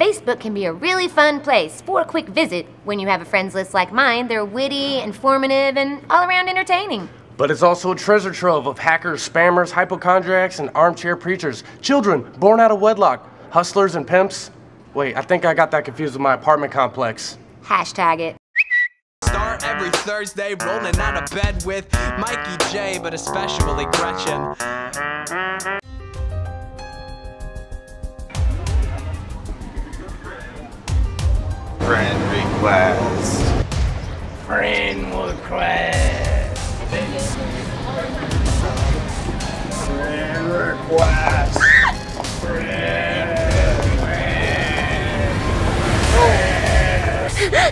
Facebook can be a really fun place for a quick visit when you have a friends list like mine. They're witty, informative, and all around entertaining. But it's also a treasure trove of hackers, spammers, hypochondriacs, and armchair preachers. Children born out of wedlock, hustlers and pimps. Wait, I think I got that confused with my apartment complex. Hashtag it. Start every Thursday rolling out of bed with Mikey J, but especially Gretchen. Friend request. Friend request. Friend request.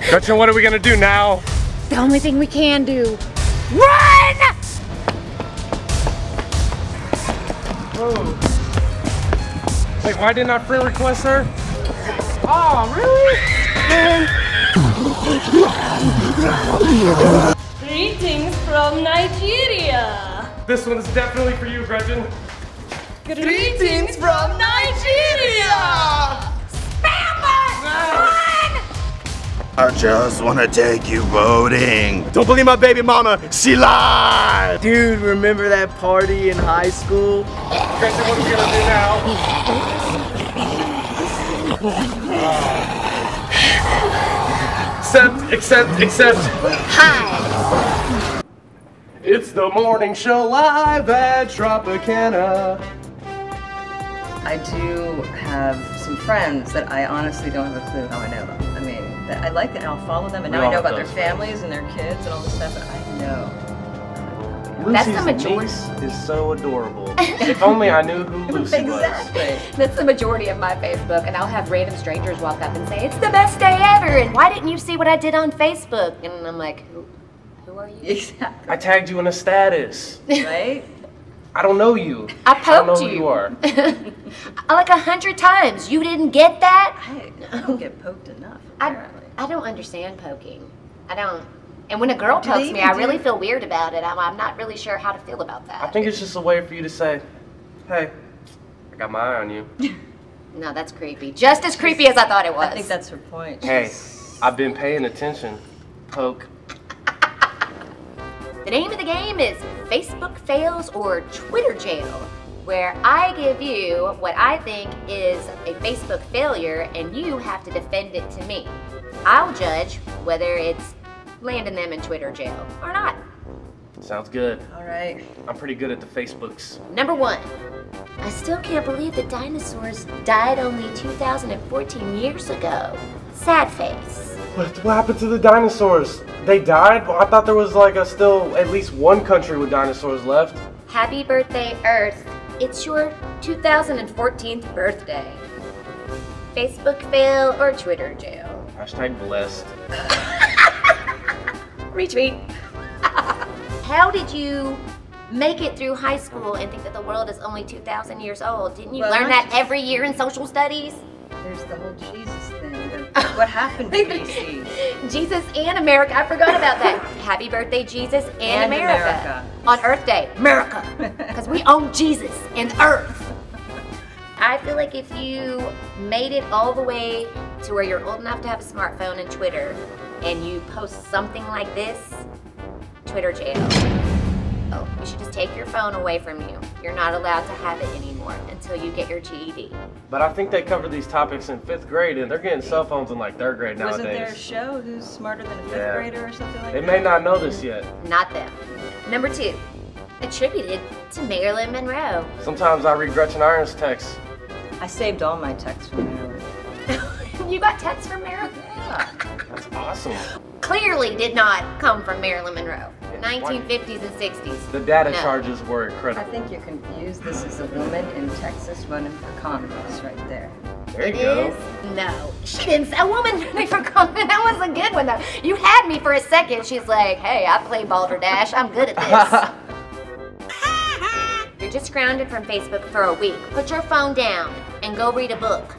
Gretchen, what are we gonna do now? The only thing we can do. Run! Oh. Wait, why didn't I friend request her? Oh, really? Greetings from Nigeria. This one is definitely for you, Gretchen. Greetings from Nigeria. I just want to take you voting. Don't believe my baby mama, she lied. Dude, remember that party in high school? Gretchen, what are we gonna do now? Accept. Hi. It's the morning show live at Tropicana. I do have some friends that I honestly don't have a clue how I know them. I mean, I like it and I'll follow them, and now I know about their families and their kids and all this stuff, and I know. That's the Lucy's majority. niece is so adorable. If only I knew who Lucy was. Exactly. That's the majority of my Facebook, and I'll have random strangers walk up and say, "It's the best day ever," and "Why didn't you see what I did on Facebook?" And I'm like, who are you? Exactly. I tagged you in a status. Right? I don't know you. I don't poked know who you. you are. Like 100 times. You didn't get that? I don't get poked enough, apparently. I don't understand poking. I don't. And when a girl Do they pokes me, even I really do- feel weird about it. I'm not really sure how to feel about that. I think it's just a way for you to say, hey, I got my eye on you. No, that's creepy. Just as creepy as I thought it was. I think that's her point. Hey, I've been paying attention. Poke. The name of the game is Facebook Fails or Twitter Jail, where I give you what I think is a Facebook failure and you have to defend it to me. I'll judge whether it's landing them in Twitter jail or not. Sounds good. All right. I'm pretty good at the Facebooks. Number 1. I still can't believe the dinosaurs died only 2014 years ago. Sad face. What happened to the dinosaurs? They died? Well, I thought there was like still at least one country with dinosaurs left. Happy birthday, Earth. It's your 2014th birthday. Facebook fail or Twitter jail? Hashtag blessed. Retweet. How did you make it through high school and think that the world is only 2,000 years old? Didn't you Well, learn not that just- every year in social studies? There's the whole Jesus thing. What happened to BC? Jesus and America. I forgot about that. Happy birthday, Jesus and America. On Earth Day, America. Because we own Jesus and Earth. I feel like if you made it all the way to where you're old enough to have a smartphone and Twitter, and you post something like this, Twitter jail. Oh, you should just take your phone away from you. You're not allowed to have it anymore until you get your GED. But I think they cover these topics in 5th grade, and they're getting cell phones in like 3rd grade nowadays. Wasn't there a show, Who's Smarter Than a Fifth Grader or something like They that? may not know this yet. Not them. Number 2, attributed to Marilyn Monroe. Sometimes I read Gretchen Irons' texts. I saved all my texts from Marilyn. You got texts from Marilyn? That's awesome. Clearly did not come from Marilyn Monroe. 1950s and 60s. The data No. charges were I incredible. think you can use this as a woman in Texas running for Congress right there. There you It go. is? No. She didn't. A woman running for Congress. That was a good one though. You had me for a second. She's like, hey, I play Balderdash. I'm good at this. You're just grounded from Facebook for a week. Put your phone down and go read a book.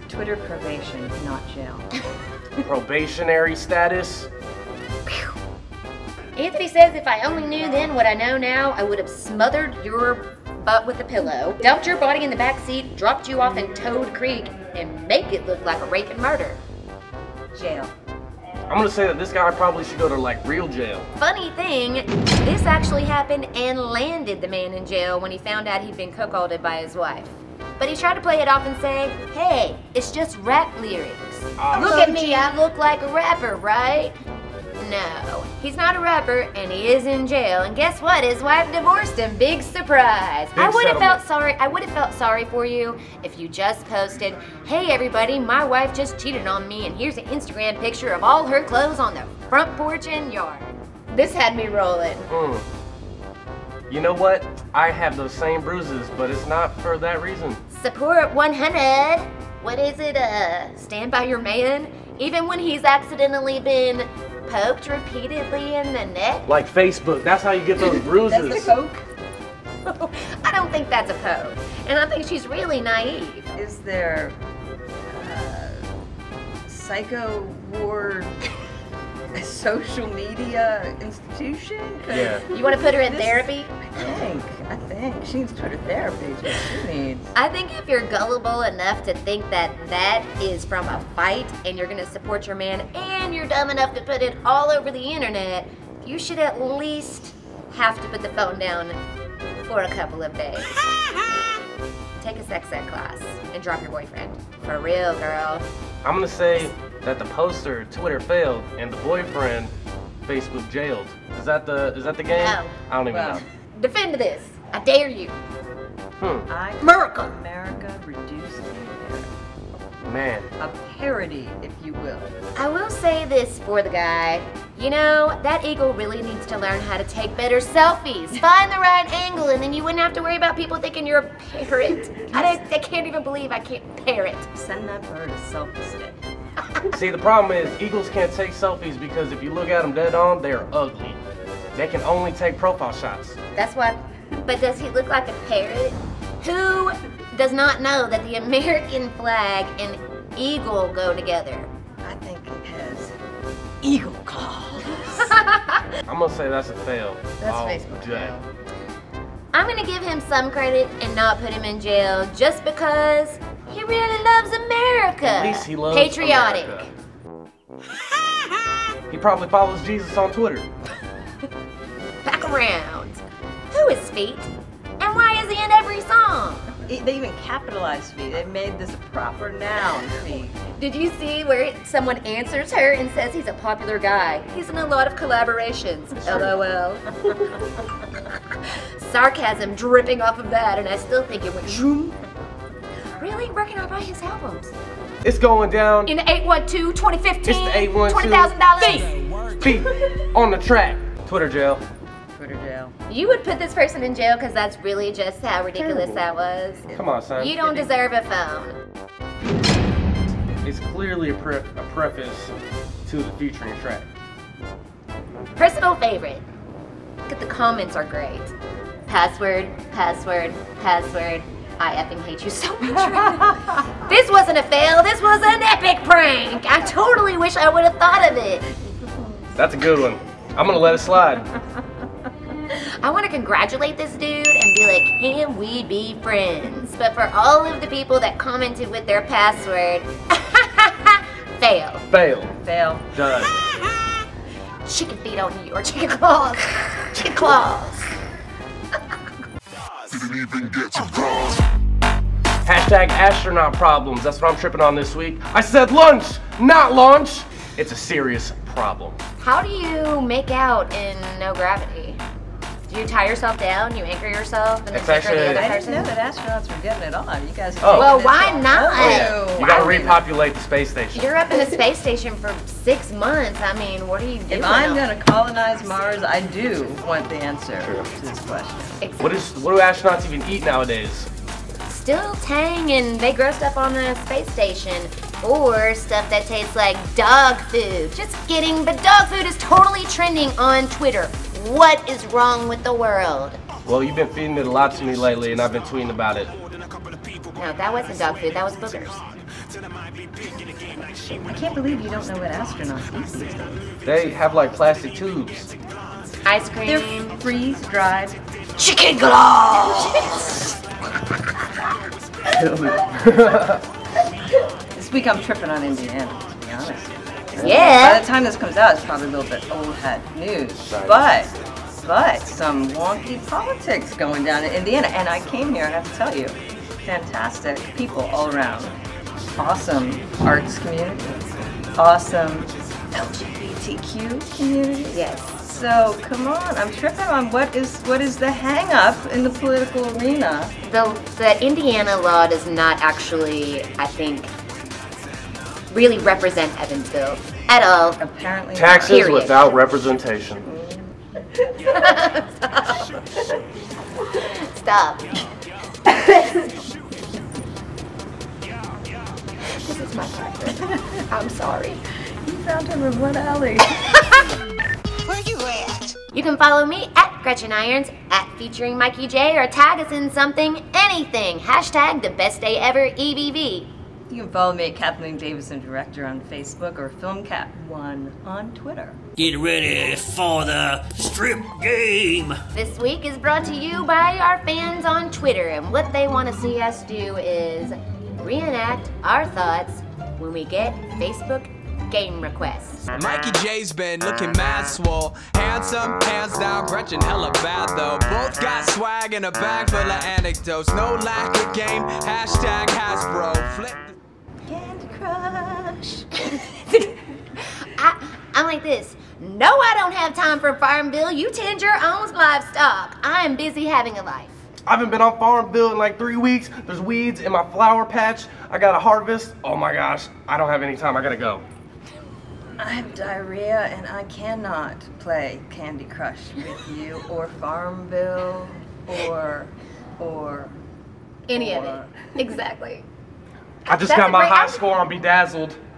Twitter probation, not jail. Probationary status. Anthony says if I only knew then what I know now, I would have smothered your butt with a pillow, dumped your body in the back seat, dropped you off in Toad Creek, and make it look like a rape and murder. Jail. I'm gonna say that this guy probably should go to like real jail. Funny thing, this actually happened and landed the man in jail when he found out he'd been cuckolded by his wife. But he tried to play it off and say, hey, it's just rap lyrics. Look at me, I look like a rapper, right? No, he's not a rapper and he is in jail. And guess what? His wife divorced him. Big surprise. I would have felt sorry for you if you just posted, hey everybody, my wife just cheated on me and here's an Instagram picture of all her clothes on the front porch and yard. This had me rolling. You know what? I have those same bruises, but it's not for that reason. Support 100. What is it? Stand by your man? Even when he's accidentally been poked repeatedly in the neck? Like Facebook, that's how you get those bruises. That's the poke? I don't think that's a poke. And I think she's really naive. Is there psycho ward a social media institution? Yeah. You want to put her in therapy? I think she needs to put her therapy. Is what she needs. I think if you're gullible enough to think that that is from a fight and you're going to support your man and you're dumb enough to put it all over the internet, you should at least have to put the phone down for a couple of days. Take a sex ed class and drop your boyfriend. For real, girl. I'm gonna say that the poster Twitter failed and the boyfriend Facebook jailed. Is that the game? No. I don't even know. Defend this. I dare you. America reduced to Man. a parody, if you will. I will say this for the guy. You know, that eagle really needs to learn how to take better selfies. Find the right angle and then you wouldn't have to worry about people thinking you're a parrot. I can't even believe I can't parrot. Send that bird a selfie stick. See, the problem is eagles can't take selfies because if you look at them dead on, they're ugly. They can only take profile shots. That's why. But does he look like a parrot? Who does not know that the American flag and eagle go together? I think it has eagle claws. I'm gonna say that's a fail. That's all Facebook day. fail. I'm gonna give him some credit and not put him in jail just because he really loves America. At least he loves patriotic. America. He probably follows Jesus on Twitter. Back around. Who is Feet? And why is he in every song? They even capitalized feet. They made this a proper noun, feet. Did you see where someone answers her and says he's a popular guy? He's in a lot of collaborations. LOL. Sarcasm dripping off of that, and I still think it went zoom. Really? Where can I buy his albums? It's going down. In the 812, 2015. It's the 812. $20,000. Feet on the track. Twitter jail. Twitter jail. You would put this person in jail because that's really just how ridiculous that was. Come on, son. You don't deserve a phone. It's clearly a preface to the featuring track. Personal favorite. Look at the comments are great. Password, password, password. I effing hate you so much. This wasn't a fail, this was an epic prank. I totally wish I would have thought of it. That's a good one. I'm gonna let it slide. I want to congratulate this dude and be like, can we be friends? But for all of the people that commented with their password, fail. Fail. Fail. Done. Chicken feet on you, or chicken claws. Chicken claws. Didn't even get to cross. Hashtag astronaut problems. That's what I'm tripping on this week. I said lunch, not launch. It's a serious problem. How do you make out in no gravity? Do you tie yourself down? You anchor yourself and then It's anchor the actually- other I didn't know person? that astronauts were getting it on. You guys. Oh. Well, why not? Oh, yeah. You gotta repopulate the space station. You're up in the space station for 6 months. I mean, what are you doing? If I'm gonna colonize Mars, I do want the answer to this question. What do astronauts even eat nowadays? Still Tang, and they grow stuff on the space station. Or stuff that tastes like dog food. Just kidding, but dog food is totally trending on Twitter. What is wrong with the world? Well, you've been feeding it a lot to me lately, and I've been tweeting about it. No, that wasn't dog food, that was boogers. I can't believe you don't know what astronauts eat these days. They have like plastic tubes. Ice cream. They're freeze-dried. Chicken claws! week I'm tripping on Indiana, to be honest. Yeah. By the time this comes out, it's probably a little bit old hat news. But some wonky politics going down in Indiana. And I came here, I have to tell you, fantastic people all around. Awesome arts community. Awesome LGBTQ community. Yes. So come on, I'm tripping on what is the hang up in the political arena. The Indiana law does not actually, I think, really represent Evansville at all. Apparently not. Taxes Period. without representation. Stop. This is my partner. I'm sorry. You found him in one alley. Where you at? You can follow me at Gretchen Irons, at featuring Mikey J, or tag us in something, anything. Hashtag the best day ever EBV. You can follow me at Kathleen Davison Director on Facebook or FilmCat1 on Twitter. Get ready for the strip game. This week is brought to you by our fans on Twitter, and what they want to see us do is reenact our thoughts when we get Facebook game requests. Mikey J's been looking mad swole. Handsome, hands down, Gretchen hella bad though. Both got swag and a bag full of anecdotes. No lack of game, hashtag Hasbro. Flip. Candy Crush. I'm like this. No, I don't have time for Farmville. You tend your own livestock. I am busy having a life. I haven't been on Farmville in like 3 weeks. There's weeds in my flower patch. I gotta harvest. Oh my gosh, I don't have any time. I gotta go. I have diarrhea and I cannot play Candy Crush with you or Farmville or Any of it. Exactly. I just That's got a my great high outfit. score on Bedazzled.